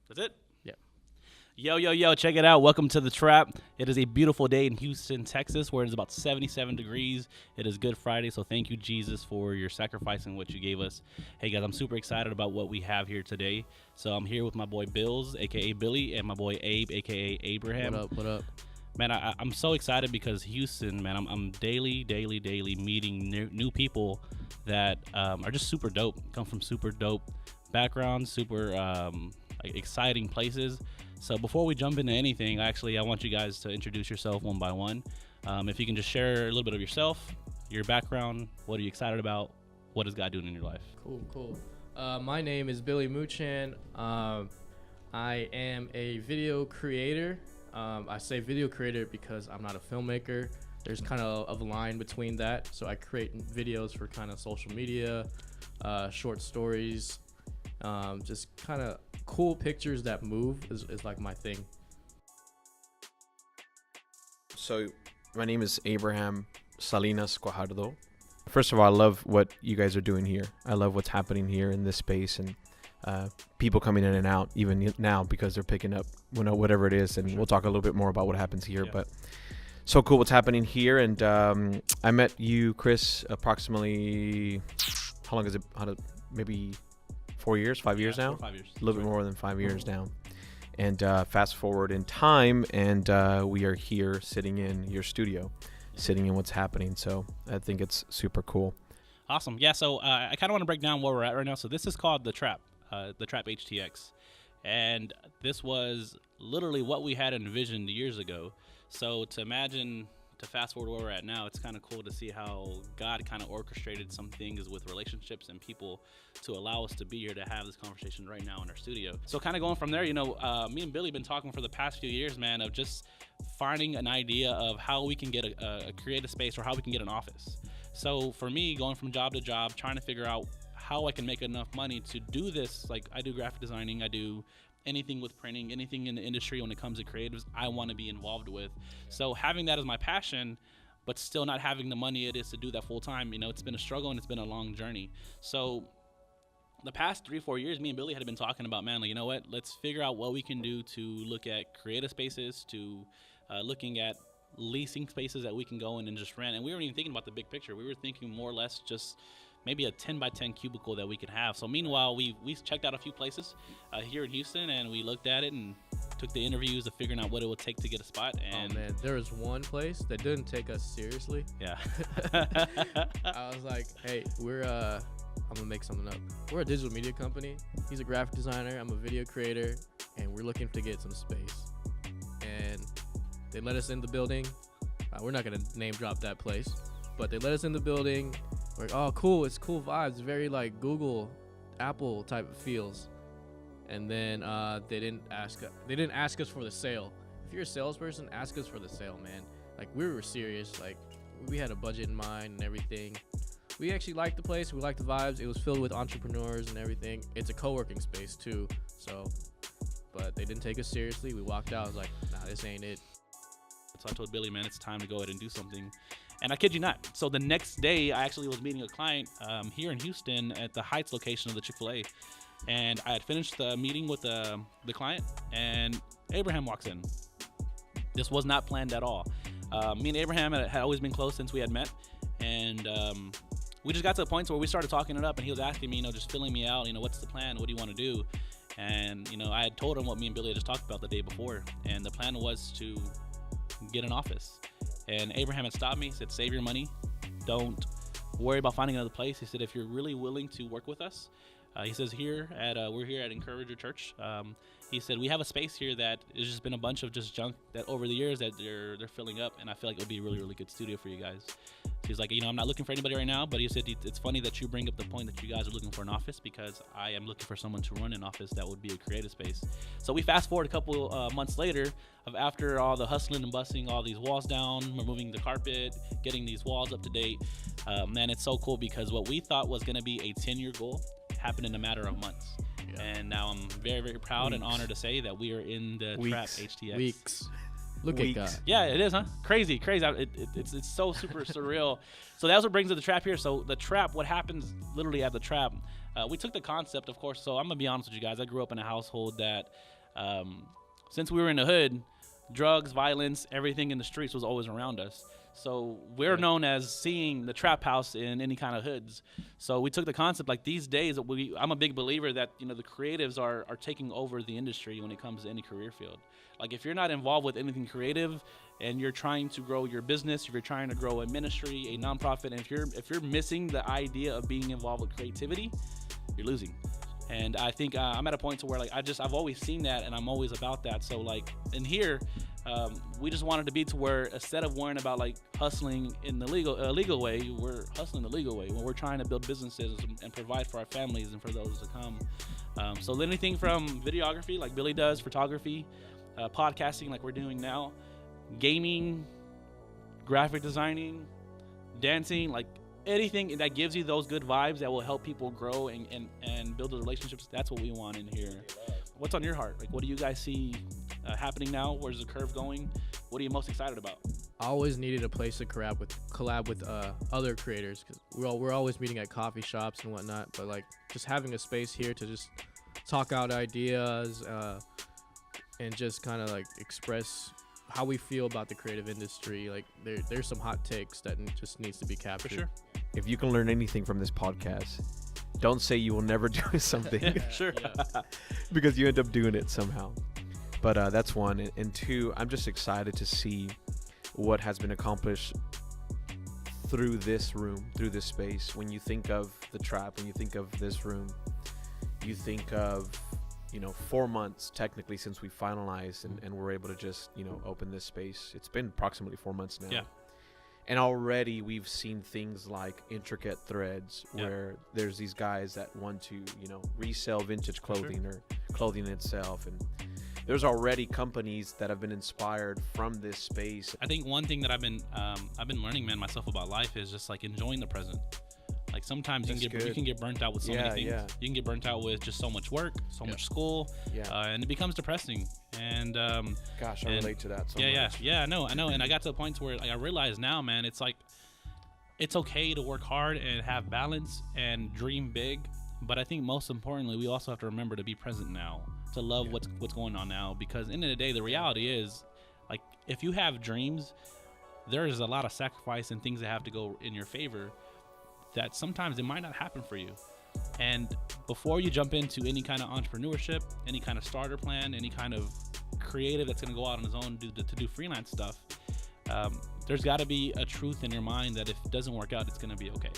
That's it? Yeah. Yo, check it out. Welcome to the Trap. It is a beautiful day in Houston, Texas, where it is about 77 degrees. It is Good Friday, so thank you, Jesus, for your sacrifice and what you gave us. Hey, guys, I'm super excited about what we have here today. So I'm here with my boy Bills, a.k.a. Billy, and my boy Abe, a.k.a. Abraham. What up? Man, I'm so excited because Houston, man, I'm daily meeting new people that are just super dope, come from super dope backgrounds, super exciting places. So before we jump into anything, I want you guys to introduce yourself one by one. If you can just share a little bit of yourself, your background, what are you excited about, what is God doing in your life? Cool. My name is Billy Muchan. I am a video creator. I say video creator because I'm not a filmmaker. There's kind of a line between that. So I create videos for kind of social media, short stories, just kind of cool pictures that move is like my thing. So my name is Abraham Salinas Guajardo. First of all, I love what you guys are doing here. I love what's happening here in this space, and people coming in and out even now because they're picking up whatever it is, and we'll talk a little bit more about what happens here. Yeah. But so cool what's happening here. And I met you, Chris, approximately, how long is it? Maybe 4 years, 5 years now? 5 years. A little bit more than 5 years now. And fast forward in time, and we are here sitting in your studio, sitting in what's happening. So I think it's super cool. Awesome. Yeah, so I kind of want to break down where we're at right now. So this is called the Trap HTX. And this was literally what we had envisioned years ago. So to fast forward where we're at now, it's kind of cool to see how God kind of orchestrated some things with relationships and people to allow us to be here to have this conversation right now in our studio. So kind of going from there, me and Billy been talking for the past few years, man, of just finding an idea of how we can get a creative space or how we can get an office. So for me, going from job to job, trying to figure out how I can make enough money to do this. Like, I do graphic designing, I do anything with printing, anything in the industry when it comes to creatives, I want to be involved with. So having that as my passion, but still not having the money it is to do that full time, it's been a struggle and it's been a long journey. So the past 3-4 years, me and Billy had been talking about, man, like, you know what, let's figure out what we can do to look at creative spaces, to looking at leasing spaces that we can go in and just rent. And we weren't even thinking about the big picture. We were thinking more or less just maybe a 10 by 10 cubicle that we could have. So meanwhile, we checked out a few places here in Houston, and we looked at it and took the interviews of figuring out what it would take to get a spot. And Oh man, there was one place that didn't take us seriously. yeah. I was like, hey, I'm gonna make something up. We're a digital media company. He's a graphic designer. I'm a video creator, and we're looking to get some space. And they let us in the building. We're not gonna name drop that place, but they let us in the building. We're like, oh, cool. It's cool vibes. Very like Google, Apple type of feels. And then they didn't ask us for the sale. If you're a salesperson, ask us for the sale, man. Like, we were serious. Like, we had a budget in mind and everything. We actually liked the place. We liked the vibes. It was filled with entrepreneurs and everything. It's a co-working space too. So, but they didn't take us seriously. We walked out. I was like, nah, this ain't it. So I told Billy, man, it's time to go ahead and do something. And I kid you not. So the next day, I actually was meeting a client here in Houston at the Heights location of the Chick-fil-A. And I had finished the meeting with the client, and Abraham walks in. This was not planned at all. Me and Abraham had always been close since we had met. And we just got to the point where we started talking it up, and he was asking me, just filling me out, what's the plan? What do you want to do? And, I had told him what me and Billy had just talked about the day before. And the plan was to get an office. And Abraham had stopped me, said, save your money. Don't worry about finding another place. He said, if you're really willing to work with us, he says, we're here at Encourager Church. He said, we have a space here that has just been a bunch of just junk that over the years that they're filling up. And I feel like it would be a really, really good studio for you guys. He's like, I'm not looking for anybody right now, but he said, it's funny that you bring up the point that you guys are looking for an office, because I am looking for someone to run an office that would be a creative space. So we fast forward a couple months later, of after all the hustling and busting, all these walls down, removing the carpet, getting these walls up to date. Man, it's so cool, because what we thought was going to be a 10-year goal happened in a matter of months. Yeah. And now I'm very, very proud and honored to say that we are in the Trap HTX. Look weeks. at God. Yeah, it is, huh? Crazy. It's so super surreal. So that's what brings to the trap here. So the trap, what happens literally at the trap, we took the concept, of course. So I'm gonna be honest with you guys. I grew up in a household that, since we were in the hood, drugs, violence, everything in the streets was always around us. So we're known as seeing the trap house in any kind of hoods. So we took the concept, like these days, I'm a big believer that, you know, the creatives are taking over the industry when it comes to any career field. Like if you're not involved with anything creative and you're trying to grow your business, if you're trying to grow a ministry, a nonprofit, and if you're missing the idea of being involved with creativity, you're losing. And I think I'm at a point to where like I've always seen that, and I'm always about that. So like in here, we just wanted to be to where instead of worrying about like hustling in the legal way, we're hustling the legal way when we're trying to build businesses and provide for our families and for those to come. So anything from videography, like Billy does, photography, podcasting, like we're doing now, gaming, graphic designing, dancing, like anything that gives you those good vibes that will help people grow and build those relationships. That's what we want in here. What's on your heart? Like, what do you guys see happening now? Where's the curve going? What are you most excited about? I always needed a place to collab with other creators, because we're always meeting at coffee shops and whatnot. But like just having a space here to just talk out ideas and just kind of like express how we feel about the creative industry. Like there's some hot takes that just needs to be captured. For sure. If you can learn anything from this podcast, don't say you will never do something. Sure. Yeah. Because you end up doing it somehow. But that's one. And two, I'm just excited to see what has been accomplished through this room, through this space. When you think of the trap, when you think of this room, you think of, 4 months technically since we finalized and we're able to just, open this space. It's been approximately 4 months now. Yeah. And already we've seen things like intricate threads where there's these guys that want to, resell vintage clothing or clothing itself. And there's already companies that have been inspired from this space. I think one thing that I've been learning, man, myself about life is just like enjoying the present. Like sometimes you can get burnt out with so many things. Yeah. You can get burnt out with just so much work, so much school, and it becomes depressing. And gosh, I relate to that so much. I know. And I got to the point where like I realize now, man, it's like it's okay to work hard and have balance and dream big. But I think most importantly, we also have to remember to be present now, to love what's going on now. Because at the end of the day, the reality is, like, if you have dreams, there is a lot of sacrifice and things that have to go in your favor that sometimes it might not happen for you. And before you jump into any kind of entrepreneurship, any kind of starter plan, any kind of creative that's going to go out on his own to do freelance stuff, there's got to be a truth in your mind that if it doesn't work out, it's going to be okay.